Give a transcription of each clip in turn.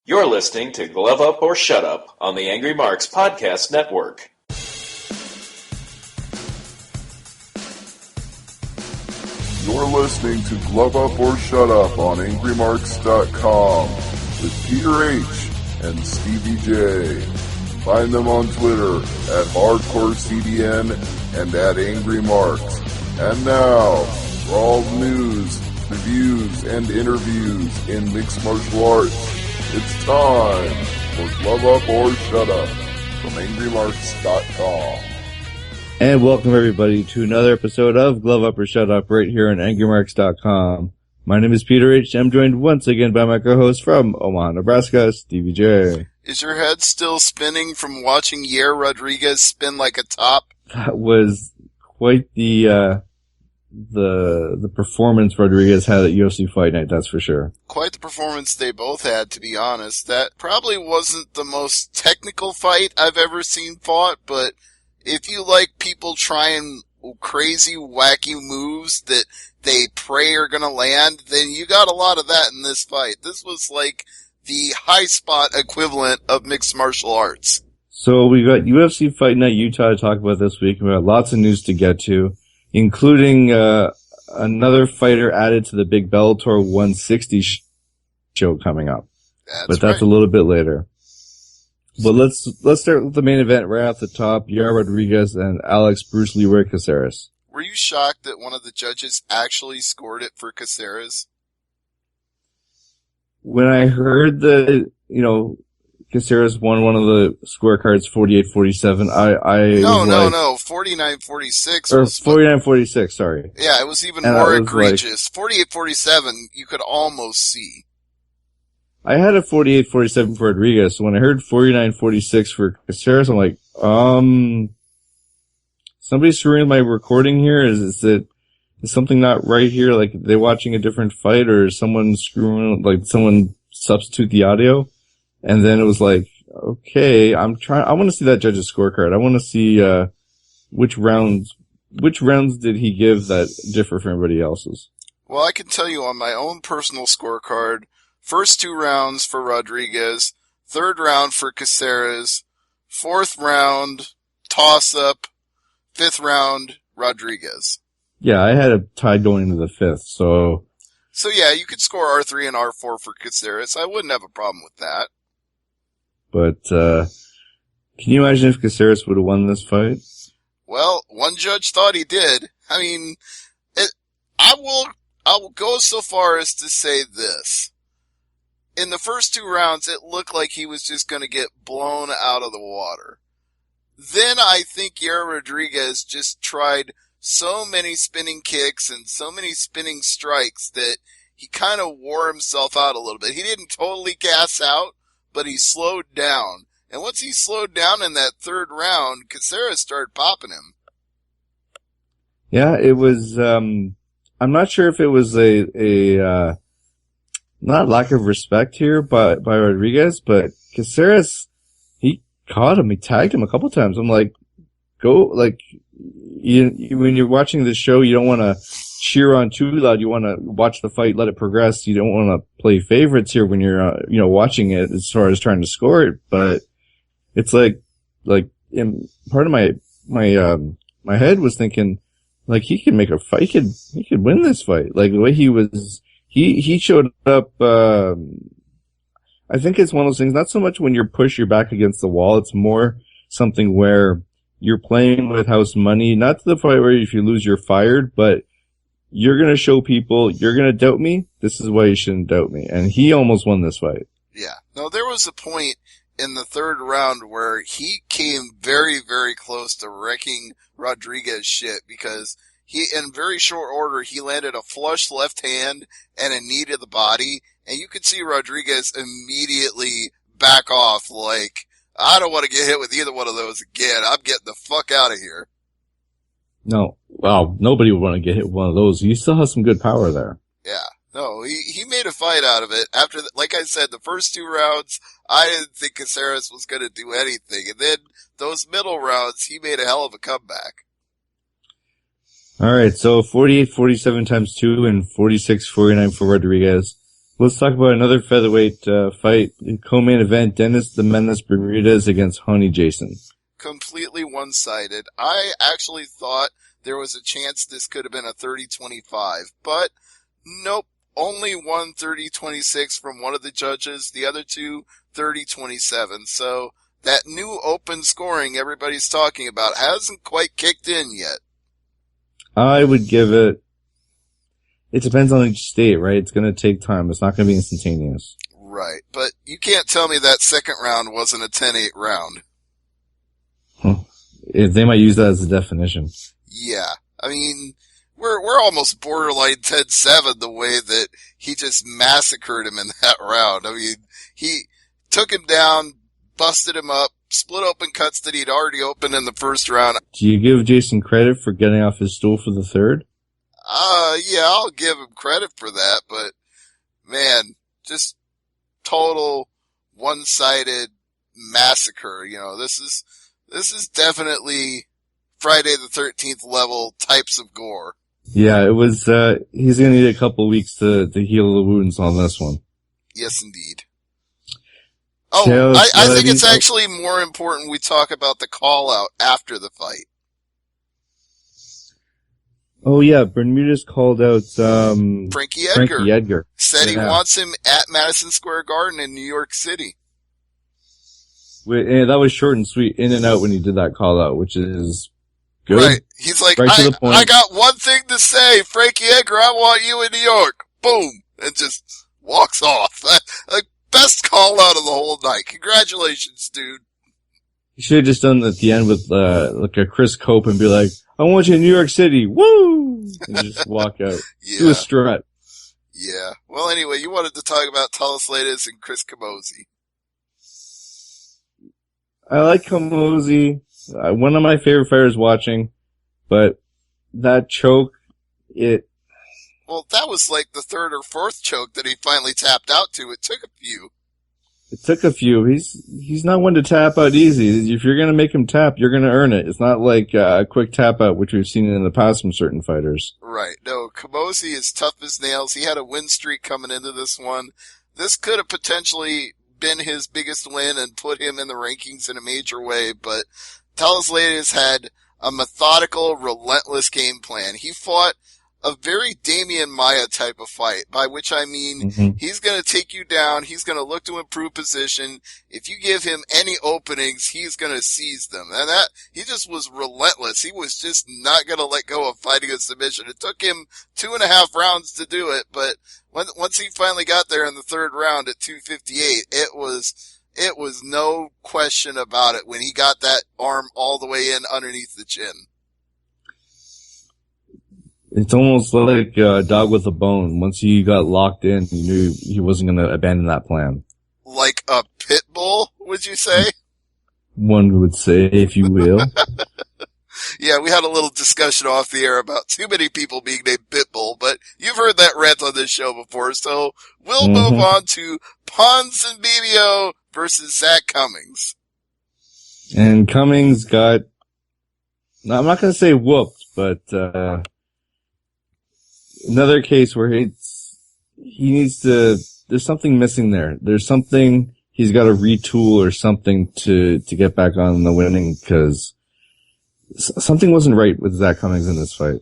You're listening to Glove Up or Shut Up on the Angry Marks Podcast Network. You're listening to Glove Up or Shut Up on AngryMarks.com with Peter H. and Stevie J. Find them on Twitter at HardcoreCDN and at AngryMarks. And now, for all news, reviews, and interviews in mixed martial arts, it's time for Glove Up or Shut Up from AngryMarks.com. And welcome everybody to another episode of Glove Up or Shut Up right here on AngryMarks.com. My name is Peter H. I'm joined once again by my co-host from Omaha, Nebraska, Stevie J. Is your head still spinning from watching Yair Rodriguez spin like a top? That was quite the performance Rodriguez had at UFC Fight Night, that's for sure. Quite the performance they both had, to be honest. That probably wasn't the most technical fight I've ever seen fought, but if you like people trying crazy, wacky moves that they pray are gonna land, then you got a lot of that in this fight. This was like the high spot equivalent of mixed martial arts. So we got UFC Fight Night Utah to talk about this week. We got lots of news to get to, including another fighter added to the big Bellator 160 show coming up. That's right. A little bit later. But let's start with the main event right off the top. Yair Rodriguez and Alex Bruce Leroy Caceres. Were you shocked that one of the judges actually scored it for Caceres? When I heard that, Caceres won one of the scorecards 48-47, No, 49-46. Or 49-46, sorry. Yeah, it was even more egregious. 48-47, you could almost see. I had a 48-47 for Rodriguez, so when I heard 49-46 for Caceres, I'm like, somebody's screwing my recording here? Is something not right here? Like, are they watching a different fight, or is someone someone substitute the audio? And then it was like, okay, I want to see that judge's scorecard. I want to see, which rounds did he give that differ from everybody else's? Well, I can tell you on my own personal scorecard, first 2 rounds for Rodriguez, 3rd round for Caceres, 4th round, toss-up, 5th round, Rodriguez. Yeah, I had a tie going into the 5th, so... So yeah, you could score R3 and R4 for Caceres. I wouldn't have a problem with that. But, can you imagine if Caceres would have won this fight? Well, one judge thought he did. I mean, I will go so far as to say this. In the first 2 rounds, it looked like he was just going to get blown out of the water. Then I think Yair Rodriguez just tried so many spinning kicks and so many spinning strikes that he kind of wore himself out a little bit. He didn't totally gas out, but he slowed down. And once he slowed down in that 3rd round, Caceres started popping him. Yeah, it was, I'm not sure if it was a not lack of respect here by Rodriguez, but Caceres, he caught him, he tagged him a couple times. I'm like, when you're watching the show, you don't want to cheer on too loud. You want to watch the fight, let it progress. You don't want to play favorites here when you're, watching it as far as trying to score it. But it's like part of my head was thinking, like, he can make a fight. He could win this fight. Like, the way he showed up, I think it's one of those things, not so much when you're pushed your back against the wall. It's more something where you're playing with house money, not to the point where if you lose, you're fired, but you're going to show people, you're going to doubt me. This is why you shouldn't doubt me. And he almost won this fight. Yeah. No, there was a point in the 3rd round where he came very, very close to wrecking Rodriguez's shit because in very short order, he landed a flush left hand and a knee to the body, and you could see Rodriguez immediately back off like, I don't want to get hit with either one of those again. I'm getting the fuck out of here. No. Well, nobody would want to get hit with one of those. You still have some good power there. Yeah. No, he made a fight out of it. After, like I said, the first 2 rounds, I didn't think Caceres was going to do anything. And then those middle rounds, he made a hell of a comeback. All right, so 48-47 times 2 and 46-49 for Rodriguez. Let's talk about another featherweight fight. In co-main event, Dennis the Menace Bermudez against Honey Jason. Completely one-sided. I actually thought there was a chance this could have been a 30-25, but nope. Only one 30-26 from one of the judges, the other two 30-27. So that new open scoring everybody's talking about hasn't quite kicked in yet. I would give it depends on each state, right? It's going to take time. It's not going to be instantaneous. Right. But you can't tell me that second round wasn't a 10-8 round. They might use that as a definition. Yeah. I mean, we're almost borderline 10-7 the way that he just massacred him in that round. I mean, he took him down, busted him up, split open cuts that he'd already opened in the first round. Do you give Jason credit for getting off his stool for the third? Yeah, I'll give him credit for that, but man, just total one-sided massacre. You know, this is definitely Friday the 13th level types of gore. Yeah, it was, he's gonna need a couple weeks to heal the wounds on this one. Yes, indeed. Oh, I think it's actually more important we talk about the call out after the fight. Oh yeah, Bermudez called out, Frankie Edgar. Said he wants him at Madison Square Garden in New York City. And that was short and sweet, in and out when he did that call out, which is good. Right. He's like, right to the point. I got one thing to say, Frankie Edgar, I want you in New York. Boom. And just walks off. Like, best call out of the whole night. Congratulations, dude. You should have just done it at the end with, like a Chris Cope and be like, I want you in New York City. Woo! And just walk out. Yeah. Do a strut. Yeah. Well, anyway, you wanted to talk about Talis Laitis and Chris Camozzi. I like Camozzi. One of my favorite fighters watching, but that choke, Well, that was like the third or fourth choke that he finally tapped out to. It took a few. It took a few. He's not one to tap out easy. If you're gonna make him tap, you're gonna earn it. It's not like a quick tap out, which we've seen in the past from certain fighters. Right. No, Camozzi is tough as nails. He had a win streak coming into this one. This could have potentially been his biggest win and put him in the rankings in a major way, but Talis Laitis had a methodical, relentless game plan. He fought a very Damian Maia type of fight, by which I mean he's going to take you down. He's going to look to improve position. If you give him any openings, he's going to seize them. And that, he just was relentless. He was just not going to let go of fighting a submission. It took him 2.5 rounds to do it, but once he finally got there in the third round at 258, it was no question about it when he got that arm all the way in underneath the chin. It's almost like a dog with a bone. Once he got locked in, he knew he wasn't going to abandon that plan. Like a pit bull, would you say? One would say, if you will. Yeah, we had a little discussion off the air about too many people being named Pitbull, but you've heard that rant on this show before, so we'll move on to Ponzinibbio versus Zach Cummings. And Cummings got, I'm not going to say whooped, but another case where he needs to, there's something missing there. There's something he's got to retool or something to get back on the winning, because something wasn't right with Zach Cummings in this fight.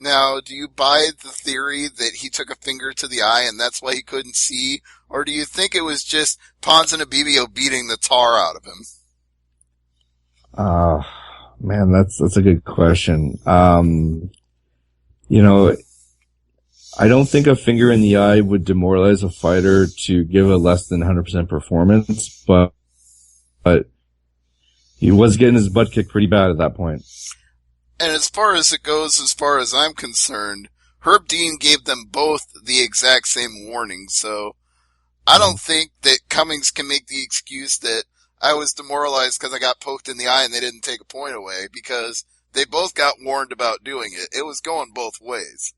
Now, do you buy the theory that he took a finger to the eye and that's why he couldn't see? Or do you think it was just Ponzinibbio beating the tar out of him? Man, that's a good question. You know, I don't think a finger in the eye would demoralize a fighter to give a less than 100% performance, but he was getting his butt kicked pretty bad at that point. And as far as it goes, as far as I'm concerned, Herb Dean gave them both the exact same warning, so I don't think that Cummings can make the excuse that I was demoralized because I got poked in the eye and they didn't take a point away, because they both got warned about doing it. It was going both ways.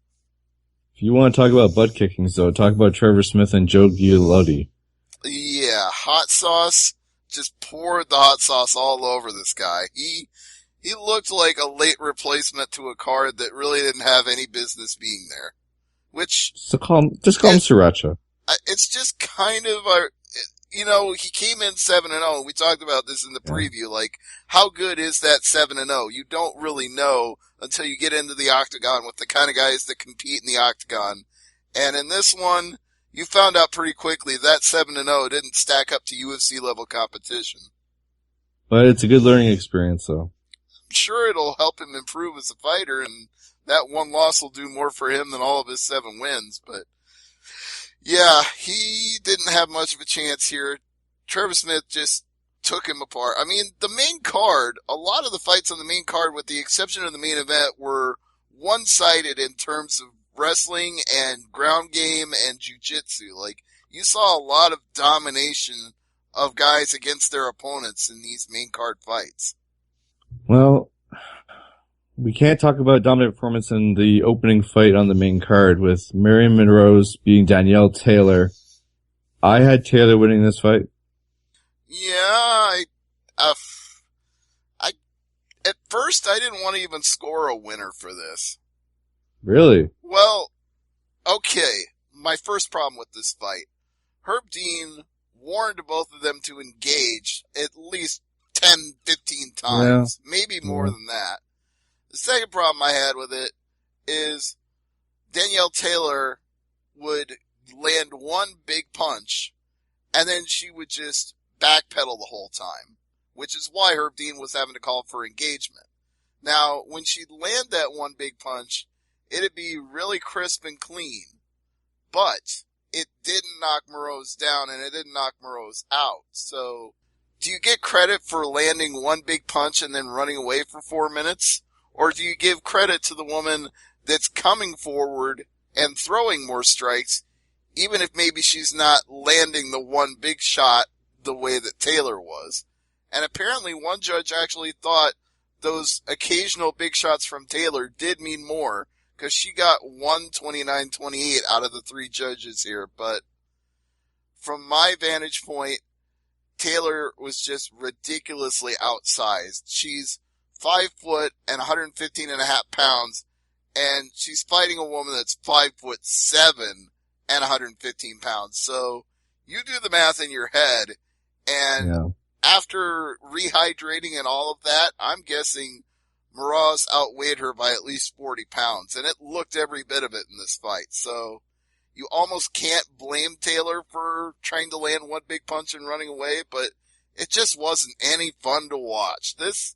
If you want to talk about butt kickings, though, talk about Trevor Smith and Joe Giulotti. Yeah, hot sauce. Just poured the hot sauce all over this guy. He looked like a late replacement to a card that really didn't have any business being there. Which So just call him Sriracha. it's just kind of he came in 7-0. We talked about this in the preview. Like, how good is that 7-0? You don't really know until you get into the octagon with the kind of guys that compete in the octagon. And in this one, you found out pretty quickly that 7-0 didn't stack up to UFC level competition. But it's a good learning experience, though. I'm sure it'll help him improve as a fighter, and that one loss will do more for him than all of his 7 wins. But yeah, he didn't have much of a chance here. Trevor Smith just took him apart. I mean, the main card, a lot of the fights on the main card, with the exception of the main event, were one-sided in terms of wrestling and ground game and jiu-jitsu. Like, you saw a lot of domination of guys against their opponents in these main card fights. Well, we can't talk about dominant performance in the opening fight on the main card with Marion Monroe's beating Danielle Taylor. I had Taylor winning this fight. Yeah, at first I didn't want to even score a winner for this. Really? Well, okay, my first problem with this fight. Herb Dean warned both of them to engage at least 10, 15 times, maybe more than that. The second problem I had with it is Danielle Taylor would land one big punch, and then she would just backpedal the whole time, which is why Herb Dean was having to call for engagement. Now, when she'd land that one big punch, it'd be really crisp and clean, but it didn't knock Moreau's down, and it didn't knock Moreau's out. So, do you get credit for landing one big punch and then running away for 4 minutes? Or do you give credit to the woman that's coming forward and throwing more strikes, even if maybe she's not landing the one big shot the way that Taylor was? And apparently one judge actually thought those occasional big shots from Taylor did mean more, because she got 129-28 out of the 3 judges here. But from my vantage point, Taylor was just ridiculously outsized. She's 5 foot and 115.5 pounds, and she's fighting a woman that's 5'7" and 115 pounds. So you do the math in your head, and after rehydrating and all of that, I'm guessing Moraz outweighed her by at least 40 pounds, and it looked every bit of it in this fight. So you almost can't blame Taylor for trying to land one big punch and running away, but it just wasn't any fun to watch. This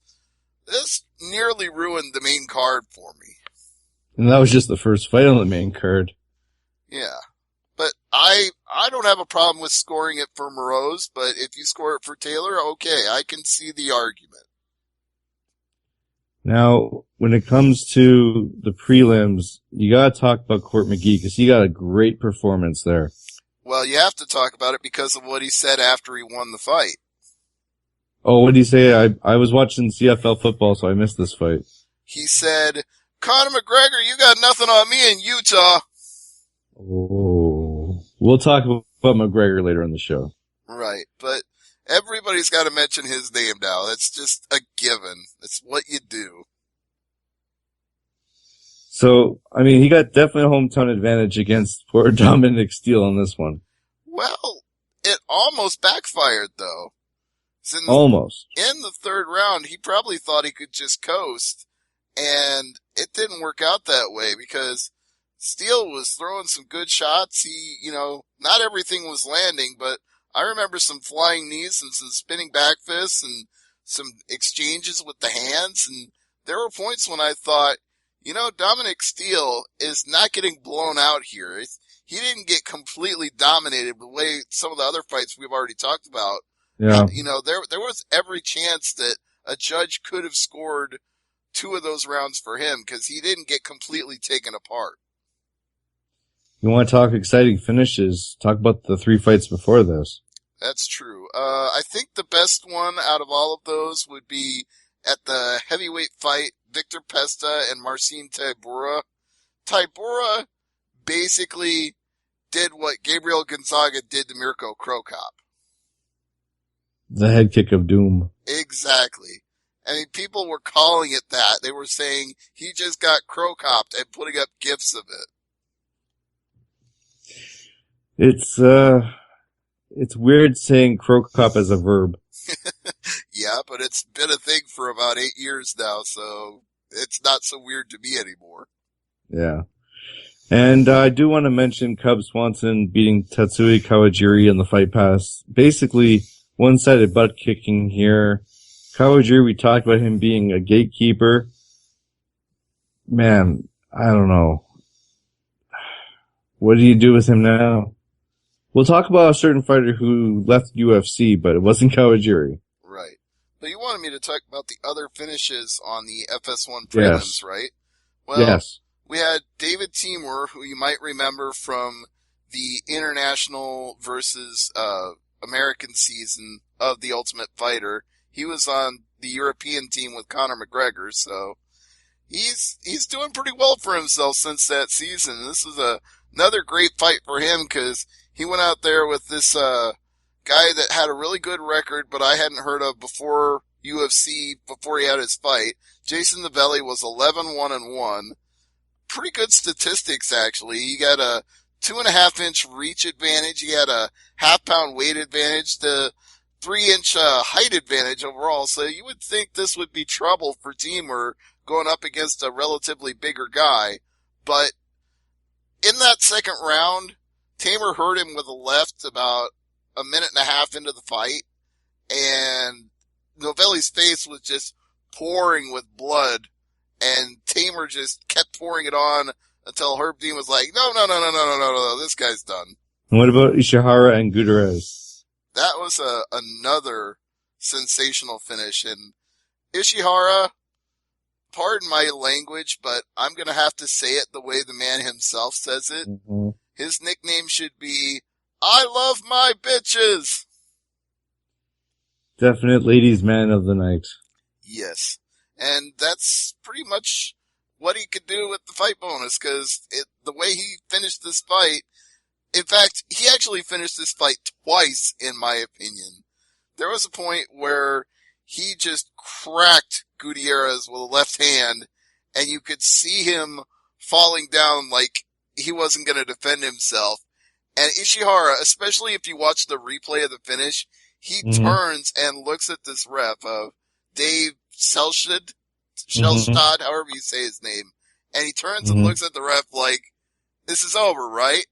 nearly ruined the main card for me. And that was just the first fight on the main card. Yeah. But I don't have a problem with scoring it for Moreau's, but if you score it for Taylor, okay, I can see the argument. Now, when it comes to the prelims, you gotta talk about Court McGee, because he got a great performance there. Well, you have to talk about it because of what he said after he won the fight. Oh, what did he say? I was watching CFL football, so I missed this fight. He said, Conor McGregor, you got nothing on me in Utah. Oh. We'll talk about McGregor later in the show. Right, but everybody's got to mention his name now. That's just a given. It's what you do. So, I mean, he got definitely a hometown advantage against poor Dominic Steele on this one. Well, it almost backfired, though. Almost. In the third round, he probably thought he could just coast, and it didn't work out that way because Steele was throwing some good shots. He, not everything was landing, but I remember some flying knees and some spinning back fists and some exchanges with the hands, and there were points when I thought, Dominic Steele is not getting blown out here. He didn't get completely dominated the way some of the other fights we've already talked about. Yeah. There was every chance that a judge could have scored 2 of those rounds for him because he didn't get completely taken apart. You want to talk exciting finishes? Talk about the 3 fights before this. That's true. I think the best one out of all of those would be at the heavyweight fight, Victor Pesta and Marcin Tybura. Tybura basically did what Gabriel Gonzaga did to Mirko Krokop. The head kick of doom. Exactly. I mean, people were calling it that. They were saying he just got Krokopped and putting up gifs of it. It's weird saying crow cop as a verb. Yeah, but it's been a thing for about 8 years now, so it's not so weird to me anymore. Yeah. And I do want to mention Cub Swanson beating Tatsui Kawajiri in the Fight Pass. Basically, one-sided butt kicking here. Kawajiri, we talked about him being a gatekeeper. Man, I don't know. What do you do with him now? We'll talk about a certain fighter who left UFC, but it wasn't Kawajiri. Right. But you wanted me to talk about the other finishes on the FS1 prelims, right? Well, yes. We had David Timur, who you might remember from the international versus American season of The Ultimate Fighter. He was on the European team with Conor McGregor, so he's doing pretty well for himself since that season. This is another great fight for him because he went out there with this guy that had a really good record, but I hadn't heard of before UFC, before he had his fight. Jason Novelli was 11-1-1. Pretty good statistics, actually. He got a 2.5-inch reach advantage. He had a half-pound weight advantage, the 3-inch height advantage overall. So you would think this would be trouble for Timur going up against a relatively bigger guy. But in that second round, Timur hurt him with a left about a minute and a half into the fight. And Novelli's face was just pouring with blood. And Timur just kept pouring it on until Herb Dean was like, no, this guy's done. And what about Ishihara and Gutierrez? That was another sensational finish. And Ishihara, pardon my language, but I'm going to have to say it the way the man himself says it. Mm-hmm. His nickname should be, I love my bitches. Definite ladies' man of the night. Yes. And that's pretty much what he could do with the fight bonus, because the way he finished this fight, in fact, he actually finished this fight twice, in my opinion. There was a point where he just cracked Gutierrez with a left hand, and you could see him falling down like he wasn't going to defend himself. And Ishihara, especially if you watch the replay of the finish, he turns and looks at this ref of Dave Selstad, however you say his name, and he turns and looks at the ref like, this is over, right?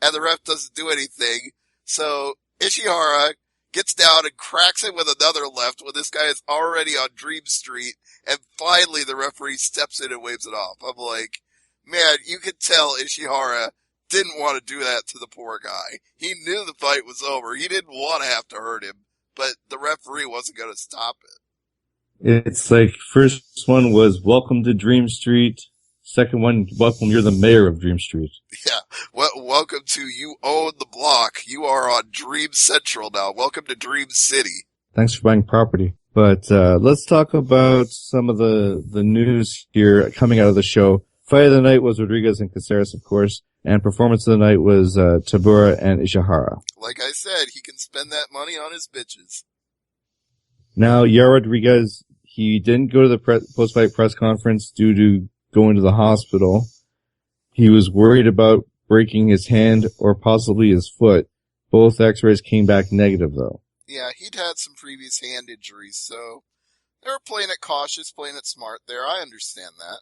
And the ref doesn't do anything. So Ishihara gets down and cracks it with another left when this guy is already on Dream Street, and finally the referee steps in and waves it off. I'm like, man, you could tell Ishihara didn't want to do that to the poor guy. He knew the fight was over. He didn't want to have to hurt him, but the referee wasn't going to stop it. It's like, first one was welcome to Dream Street. Second one, welcome, you're the mayor of Dream Street. Yeah. Well, welcome to you own the block. You are on Dream Central now. Welcome to Dream City. Thanks for buying property. But let's talk about some of the news here coming out of the show. Fight of the night was Rodriguez and Caceres, of course. And performance of the night was Tabura and Ishihara. Like I said, he can spend that money on his bitches. Now, Yair Rodriguez, he didn't go to the post-fight press conference due to going to the hospital. He was worried about breaking his hand or possibly his foot. Both x-rays came back negative, though. Yeah, he'd had some previous hand injuries, so they were playing it cautious, playing it smart there. I understand that.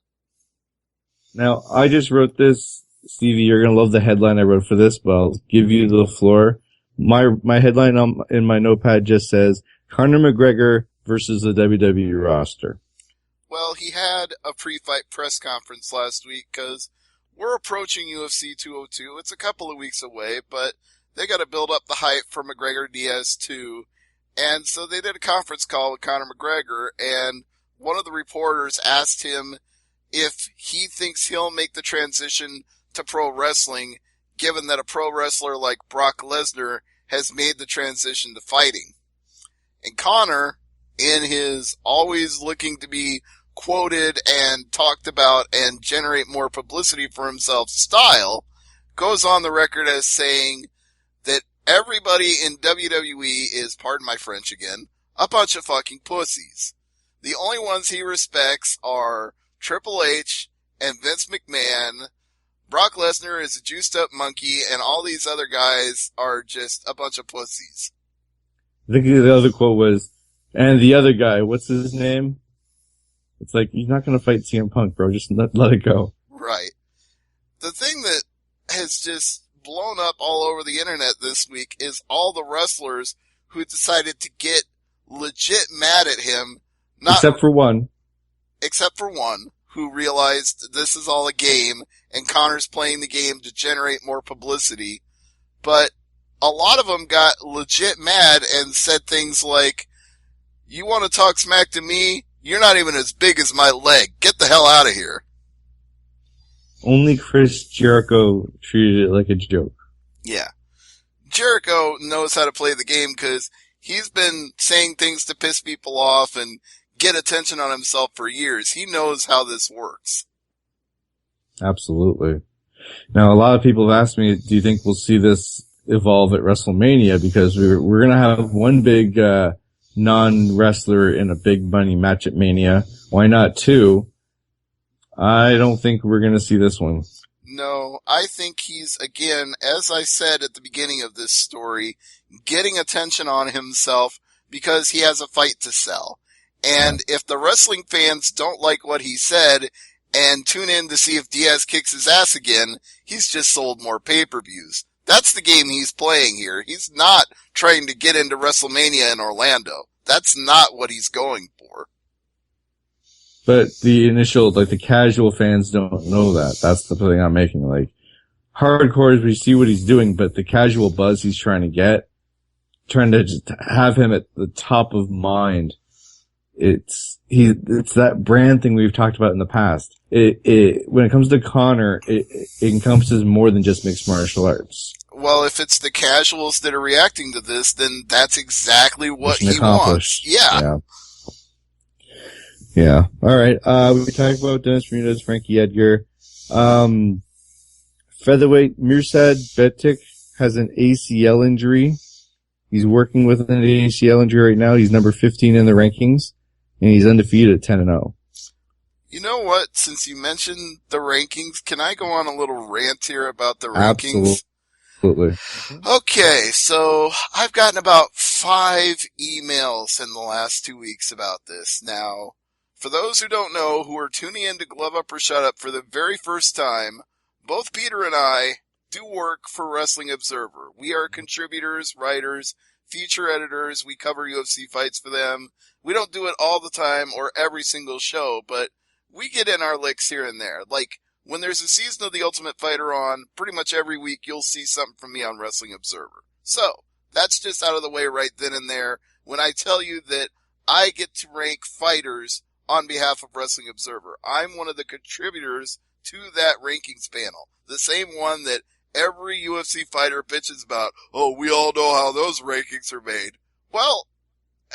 Now, I just wrote this. Stevie, you're going to love the headline I wrote for this, but I'll give you the floor. My headline in my notepad just says, Conor McGregor versus the WWE roster. Well, he had a pre-fight press conference last week because we're approaching UFC 202. It's a couple of weeks away, but they got to build up the hype for McGregor Diaz too. And so they did a conference call with Conor McGregor, and one of the reporters asked him if he thinks he'll make the transition to pro wrestling, given that a pro wrestler like Brock Lesnar has made the transition to fighting. And Conor, in his always looking to be quoted and talked about and generate more publicity for himself style, goes on the record as saying that everybody in WWE is, pardon my French again, a bunch of fucking pussies. The only ones he respects are Triple H and Vince McMahon, Brock Lesnar is a juiced up monkey, and all these other guys are just a bunch of pussies. I think the other quote was, and the other guy, what's his name? It's like, you're not going to fight CM Punk, bro. Just let it go. Right. The thing that has just blown up all over the internet this week is all the wrestlers who decided to get legit mad at him. Except for one. Except for one, who realized this is all a game, and Connor's playing the game to generate more publicity. But a lot of them got legit mad and said things like, you want to talk smack to me? You're not even as big as my leg. Get the hell out of here. Only Chris Jericho treated it like a joke. Yeah. Jericho knows how to play the game because he's been saying things to piss people off and get attention on himself for years. He knows how this works. Absolutely. Now, a lot of people have asked me, do you think we'll see this evolve at WrestleMania? Because we're going to have one big non-wrestler in a big money match at Mania. Why not two? I don't think we're going to see this one. No, I think he's, again, as I said at the beginning of this story, getting attention on himself because he has a fight to sell. And if the wrestling fans don't like what he said and tune in to see if Diaz kicks his ass again, he's just sold more pay-per-views. That's the game he's playing here. He's not trying to get into WrestleMania in Orlando. That's not what he's going for. But the initial, like, the casual fans don't know that. That's the thing I'm making. Like, hardcore, we see what he's doing, but the casual buzz he's trying to get, trying to just have him at the top of mind, it's that brand thing we've talked about in the past. When it comes to Connor, it encompasses more than just mixed martial arts. Well, if it's the casuals that are reacting to this, then that's exactly what he wants. Yeah. Yeah. All right. We talked about Dennis Bermudez, Frankie Edgar. Featherweight Mirsad Bektic has an ACL injury. He's working with an ACL injury right now. He's number 15 in the rankings, and he's undefeated at 10-0. You know what? Since you mentioned the rankings, can I go on a little rant here about the rankings? Absolutely. Okay, so I've gotten about 5 emails in the last 2 weeks about this. Now, for those who don't know, who are tuning in to Glove Up or Shut Up for the very first time, both Peter and I do work for Wrestling Observer. We are contributors, writers, feature editors. We cover UFC fights for them. We don't do it all the time or every single show, but we get in our licks here and there. Like, when there's a season of The Ultimate Fighter on, pretty much every week you'll see something from me on Wrestling Observer. So, that's just out of the way right then and there when I tell you that I get to rank fighters on behalf of Wrestling Observer. I'm one of the contributors to that rankings panel. The same one that every UFC fighter bitches about. Oh, we all know how those rankings are made. Well,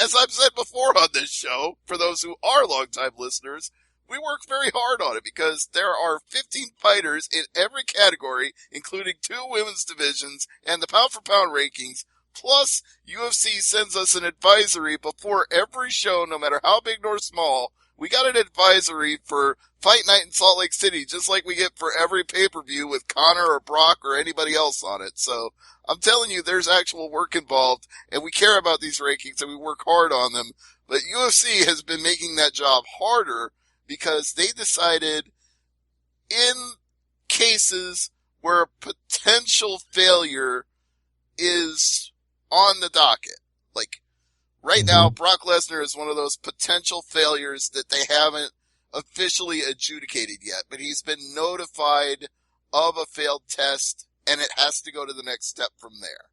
as I've said before on this show, for those who are longtime listeners, we work very hard on it because there are 15 fighters in every category, including 2 women's divisions and the pound-for-pound rankings. Plus, UFC sends us an advisory before every show, no matter how big nor small. We got an advisory for Fight Night in Salt Lake City, just like we get for every pay-per-view with Connor or Brock or anybody else on it. So, I'm telling you, there's actual work involved, and we care about these rankings, and we work hard on them. But UFC has been making that job harder because they decided in cases where a potential failure is on the docket. Like, right now, Brock Lesnar is one of those potential failures that they haven't officially adjudicated yet, but he's been notified of a failed test, and it has to go to the next step from there.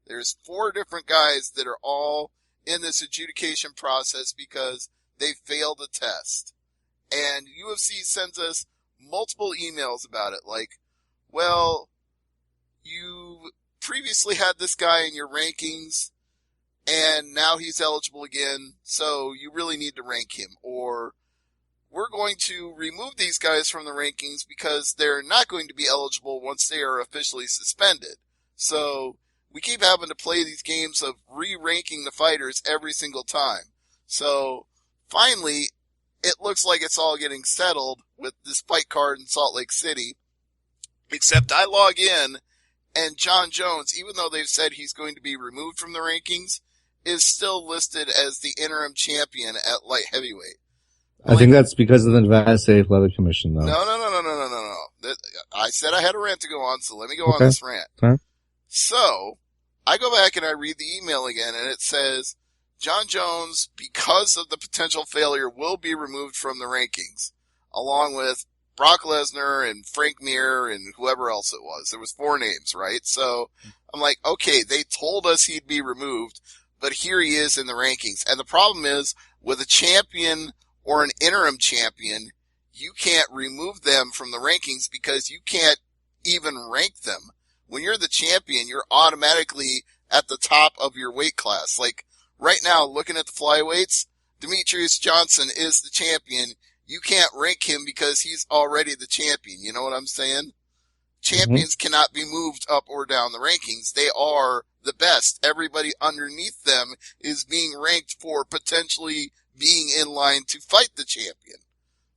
There's 4 different guys that are all in this adjudication process because they failed a test. And UFC sends us multiple emails about it, like, well, you previously had this guy in your rankings, and now he's eligible again, so you really need to rank him. Or, we're going to remove these guys from the rankings because they're not going to be eligible once they are officially suspended. So, we keep having to play these games of re-ranking the fighters every single time. So, finally, it looks like it's all getting settled with this fight card in Salt Lake City. Except I log in, and John Jones, even though they've said he's going to be removed from the rankings, is still listed as the interim champion at light heavyweight. I think that's because of the Nevada State Athletic Commission, though. No. I said I had a rant to go on, so let me go Okay. on this rant. Okay. So, I go back and I read the email again, and it says, John Jones, because of the potential failure, will be removed from the rankings, along with Brock Lesnar and Frank Mir and whoever else it was. There was 4 names, right? So, I'm like, okay, they told us he'd be removed, but here he is in the rankings. And the problem is, with a champion or an interim champion, you can't remove them from the rankings because you can't even rank them. When you're the champion, you're automatically at the top of your weight class. Like, right now, looking at the flyweights, Demetrius Johnson is the champion. You can't rank him because he's already the champion. You know what I'm saying? Champions cannot be moved up or down the rankings. They are the best. Everybody underneath them is being ranked for potentially being in line to fight the champion.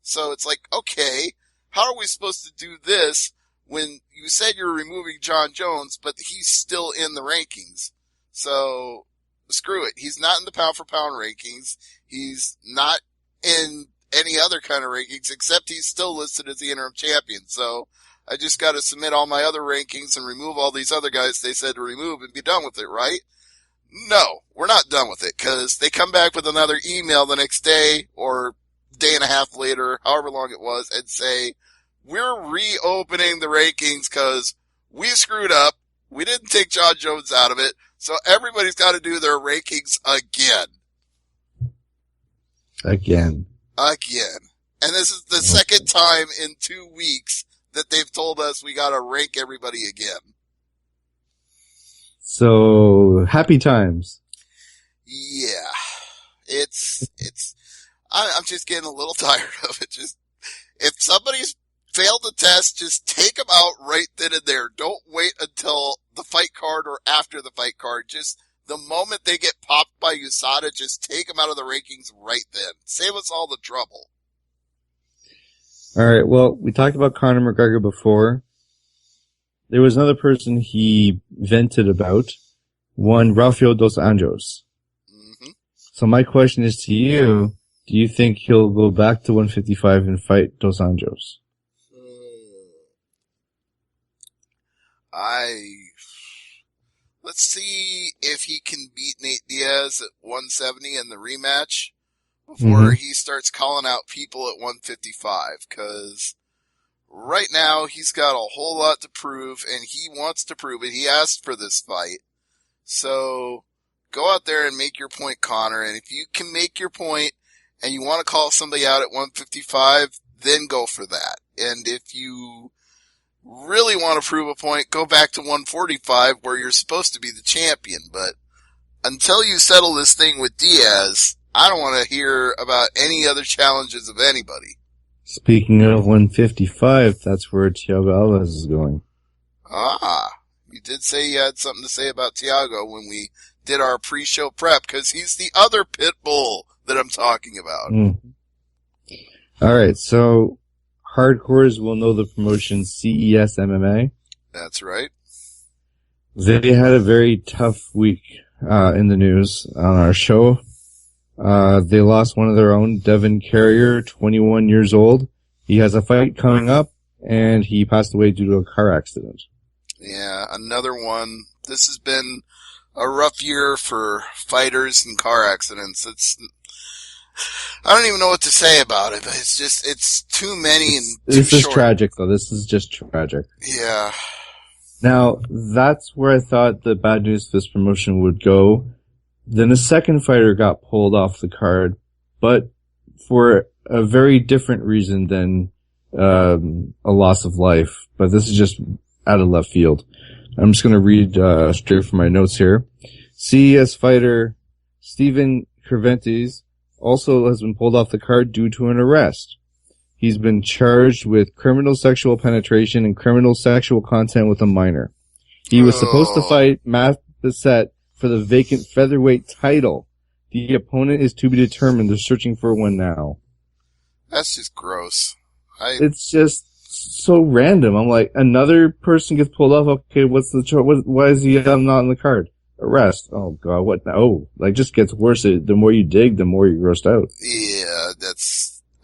So it's like, okay, how are we supposed to do this when you said you're removing John Jones, but he's still in the rankings? So, screw it. He's not in the pound for pound rankings. He's not in any other kind of rankings, except he's still listed as the interim champion. So, I just gotta submit all my other rankings and remove all these other guys they said to remove and be done with it, right? No, we're not done with it, cause they come back with another email the next day, or day and a half later, however long it was, and say, we're reopening the rankings cause we screwed up. We didn't take John Jones out of it. So everybody's got to do their rankings again. Again. And this is the second time in 2 weeks that they've told us we got to rank everybody again. So, happy times. Yeah. I'm just getting a little tired of it. Just, if somebody's failed the test, just take them out right then and there. Don't wait until the fight card or after the fight card. Just the moment they get popped by USADA, just take them out of the rankings right then. Save us all the trouble. All right. Well, we talked about Conor McGregor before. There was another person he vented about. One, Rafael dos Anjos. Mm-hmm. So my question is to you, do you think he'll go back to 155 and fight dos Anjos? Let's see if he can beat Nate Diaz at 170 in the rematch before he starts calling out people at 155, cause right now he's got a whole lot to prove and he wants to prove it. He asked for this fight. So go out there and make your point, Conor. And if you can make your point and you want to call somebody out at 155, then go for that. And if you really want to prove a point, go back to 145 where you're supposed to be the champion. But until you settle this thing with Diaz, I don't want to hear about any other challenges of anybody. Speaking of 155, that's where Thiago Alves is going. You did say you had something to say about Thiago when we did our pre-show prep, because he's the other pit bull that I'm talking about. All right, so hardcores will know the promotion CES MMA. That's right. They had a very tough week in the news on our show. They lost one of their own, Devin Carrier, 21 years old. He has a fight coming up, and he passed away due to a car accident. Yeah, another one. This has been a rough year for fighters and car accidents. I don't even know what to say about it, but it's too many and too This is short. tragic, though. This is just tragic. Yeah. Now, that's where I thought the bad news for this promotion would go. Then a second fighter got pulled off the card, but for a very different reason than a loss of life. But this is just out of left field. I'm just going to read straight from my notes here. CES fighter Steven Cervantes also has been pulled off the card due to an arrest. He's been charged with criminal sexual penetration and criminal sexual content with a minor. He was supposed to fight Matt Bissett for the vacant featherweight title. The opponent is to be determined. They're searching for one now. That's just gross. It's just so random. I'm like, another person gets pulled off. Okay, what's the why is he not on the card? Arrest. Oh God, what? Oh, like just gets worse. The more you dig, the more you're grossed out. Yeah,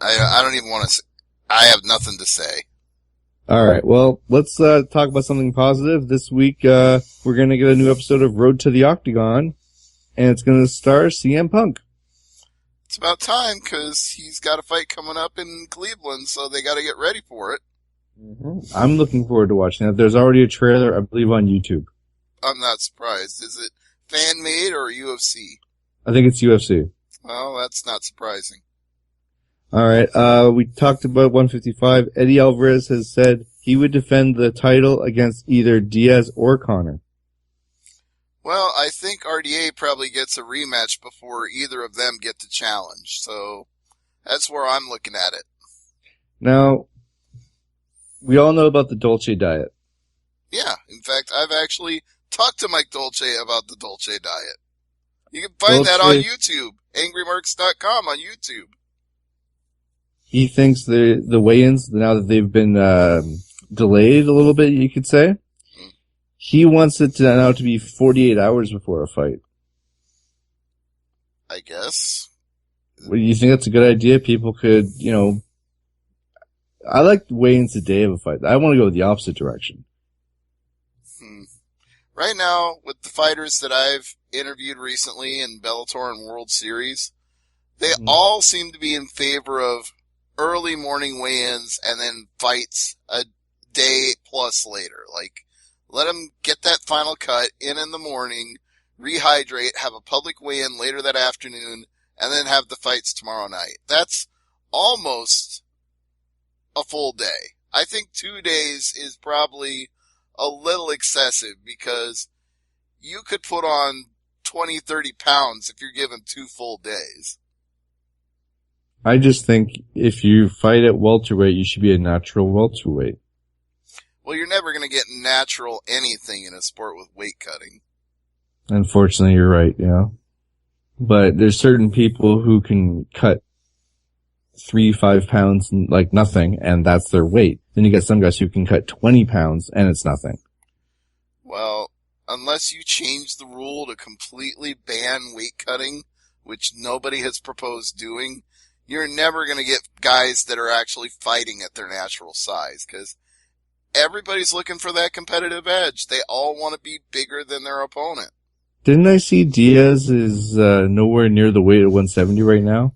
I don't even want to. I have nothing to say. All right. Well, let's talk about something positive. This week, we're going to get a new episode of Road to the Octagon, and it's going to star CM Punk. It's about time, because he's got a fight coming up in Cleveland, so they got to get ready for it. Mm-hmm. I'm looking forward to watching that. There's already a trailer, I believe, on YouTube. I'm not surprised. Is it fan-made or UFC? I think it's UFC. Well, that's not surprising. All right. We talked about 155. Eddie Alvarez has said he would defend the title against either Diaz or Conor. Well, I think RDA probably gets a rematch before either of them get the challenge, so that's where I'm looking at it. Now, we all know about the Dolce diet. Yeah, in fact, I've actually talked to Mike Dolce about the Dolce diet. You can find that on YouTube, AngryMarks.com on YouTube. He thinks the weigh-ins, now that they've been delayed a little bit, you could say, he wants it to now to be 48 hours before a fight. I guess. Well, you think that's a good idea? People could, I like weigh-ins the day of a fight. I want to go the opposite direction. Right now, with the fighters that I've interviewed recently in Bellator and World Series, they all seem to be in favor of early morning weigh-ins and then fights a day plus later. Like, let them get that final cut in the morning, rehydrate, have a public weigh-in later that afternoon, and then have the fights tomorrow night. That's almost a full day. I think 2 days is probably a little excessive, because you could put on 20, 30 pounds if you're given 2 full days. I just think if you fight at welterweight, you should be a natural welterweight. Well, you're never going to get natural anything in a sport with weight cutting. Unfortunately, you're right, yeah. But there's certain people who can cut 3-5 pounds like nothing, and that's their weight. Then you get some guys who can cut 20 pounds, and it's nothing. Well, unless you change the rule to completely ban weight cutting, which nobody has proposed doing, you're never going to get guys that are actually fighting at their natural size, because everybody's looking for that competitive edge. They all want to be bigger than their opponent. Didn't I see Diaz is nowhere near the weight of 170 right now?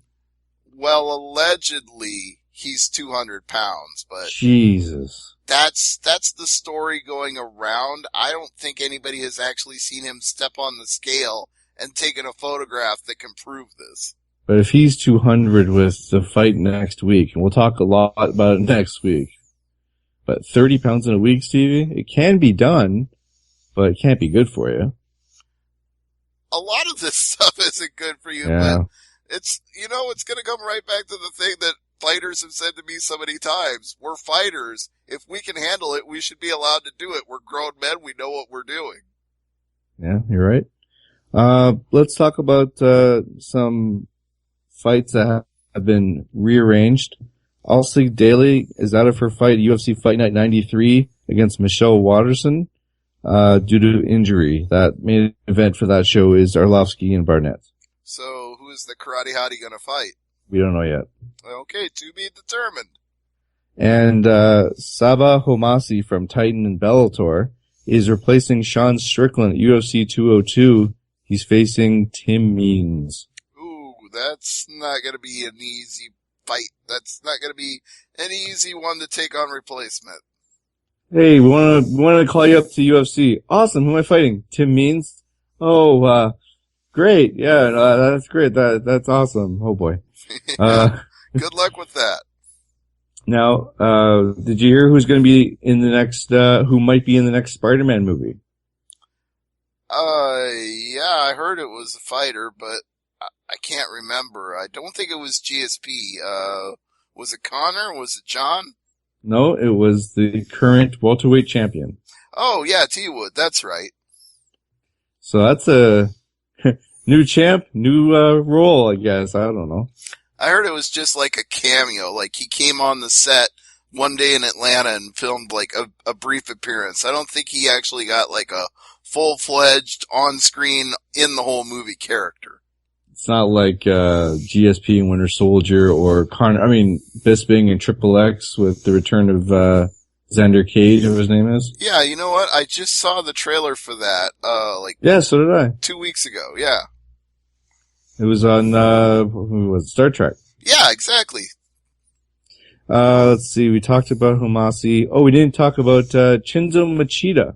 Well, allegedly, he's 200 pounds, but Jesus. That's the story going around. I don't think anybody has actually seen him step on the scale and taken a photograph that can prove this. But if he's 200 with the fight next week, and we'll talk a lot about it next week, but 30 pounds in a week, Stevie, it can be done, but it can't be good for you. A lot of this stuff isn't good for you, Yeah. but it's going to come right back to the thing that fighters have said to me so many times. We're fighters. If we can handle it, we should be allowed to do it. We're grown men. We know what we're doing. Yeah, you're right. Let's talk about some fights that have been rearranged. Alcy Daly is out of her fight, UFC Fight Night 93 against Michelle Watterson, due to injury. That main event for that show is Arlovsky and Barnett. So, who is the karate hottie going to fight? We don't know yet. Okay, to be determined. And Sabah Homasi from Titan and Bellator is replacing Sean Strickland at UFC 202. He's facing Tim Means. Ooh, that's not going to be an easy fight. That's not going to be an easy one to take on replacement. Hey, we want to call you up to UFC. Awesome. Who am I fighting? Tim Means? Oh, great. Yeah, that's great. That's awesome. Oh boy. Good luck with that. Now, did you hear who's going to be in the next, who might be in the next Spider-Man movie? Yeah, I heard it was a fighter, but I can't remember. I don't think it was GSP. Was it Connor? Was it John? No, it was the current welterweight champion. Oh, yeah, T-Wood. That's right. So that's a new champ, new role, I guess. I don't know. I heard it was just like a cameo. Like he came on the set one day in Atlanta and filmed like a brief appearance. I don't think he actually got like a full-fledged on-screen in the whole movie character. It's not like GSP and Winter Soldier or Bisping and Triple X with the return of Xander Cage, whatever his name is. Yeah, you know what? I just saw the trailer for that. Yeah, so did I. 2 weeks ago. Yeah. It was on Star Trek. Yeah, exactly. Let's see. We talked about Homasi. Oh, we didn't talk about Shinzo Machida.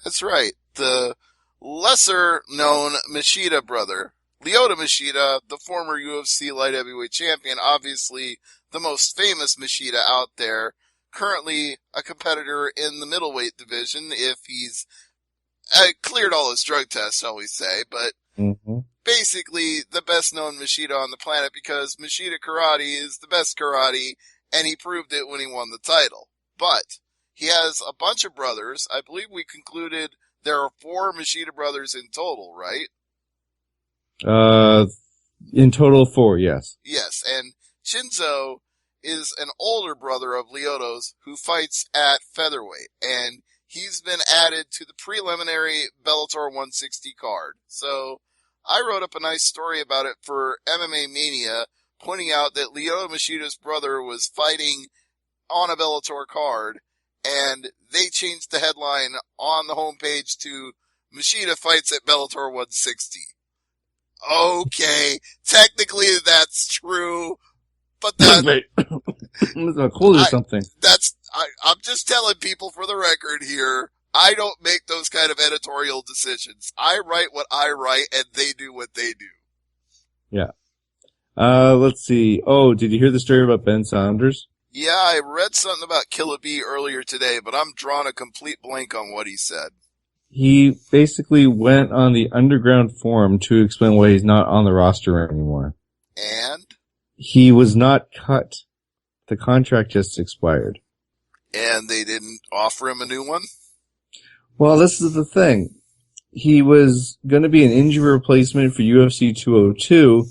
That's right. The lesser-known Machida brother. Lyoto Machida, the former UFC light heavyweight champion, obviously the most famous Machida out there, currently a competitor in the middleweight division if he's cleared all his drug tests, shall we say, but basically the best known Machida on the planet because Machida Karate is the best karate, and he proved it when he won the title. But he has a bunch of brothers. I believe we concluded there are 4 Machida brothers in total, right? In total 4, yes. Yes, and Shinzo is an older brother of Lyoto's who fights at featherweight, and he's been added to the preliminary Bellator 160 card. So I wrote up a nice story about it for MMA Mania, pointing out that Lyoto Machida's brother was fighting on a Bellator card, and they changed the headline on the homepage to Machida fights at Bellator 160. Okay, technically that's true, but that... Wait, I'm gonna close or something. I'm just telling people for the record here, I don't make those kind of editorial decisions. I write what I write, and they do what they do. Yeah. Let's see. Oh, did you hear the story about Ben Saunders? Yeah, I read something about Killer B earlier today, but I'm drawing a complete blank on what he said. He basically went on the underground forum to explain why he's not on the roster anymore. And? He was not cut. The contract just expired. And they didn't offer him a new one? Well, this is the thing. He was going to be an injury replacement for UFC 202,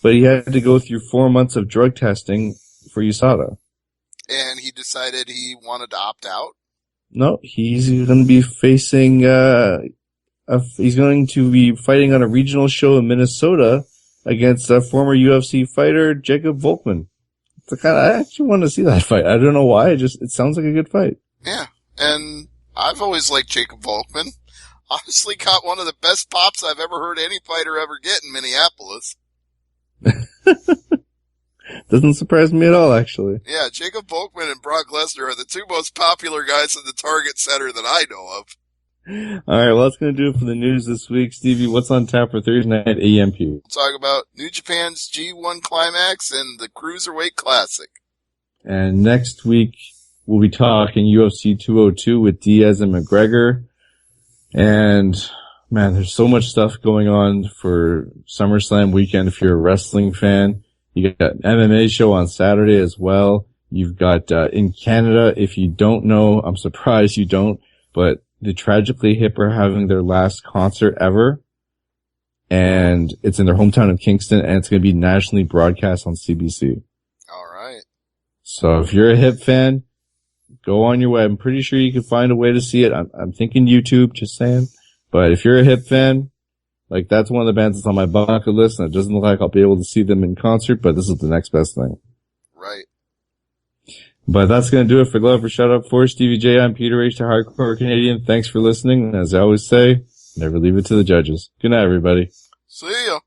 but he had to go through 4 months of drug testing for USADA. And he decided he wanted to opt out? No, he's going to be facing, he's going to be fighting on a regional show in Minnesota against a former UFC fighter, Jacob Volkman. I actually want to see that fight. I don't know why, it sounds like a good fight. Yeah, and I've always liked Jacob Volkman. Honestly got one of the best pops I've ever heard any fighter ever get in Minneapolis. Doesn't surprise me at all, actually. Yeah, Jacob Volkman and Brock Lesnar are the 2 most popular guys in the Target Center that I know of. Alright, well, that's going to do it for the news this week. Stevie, what's on tap for Thursday night AMP? We'll talk about New Japan's G1 Climax and the Cruiserweight Classic. And next week, we'll be talking UFC 202 with Diaz and McGregor. And, man, there's so much stuff going on for SummerSlam weekend if you're a wrestling fan. You got an MMA show on Saturday as well. You've got, in Canada, if you don't know, I'm surprised you don't, but the Tragically Hip are having their last concert ever. And it's in their hometown of Kingston, and it's going to be nationally broadcast on CBC. All right. So if you're a Hip fan, go on your way. I'm pretty sure you can find a way to see it. I'm thinking YouTube, just saying. But if you're a Hip fan, like, that's one of the bands that's on my bucket list, and it doesn't look like I'll be able to see them in concert, but this is the next best thing. Right. But that's going to do it for Glove for Shut Up. For Stevie J, I'm Peter H, the Hardcore Canadian. Thanks for listening, and as I always say, never leave it to the judges. Good night, everybody. See ya.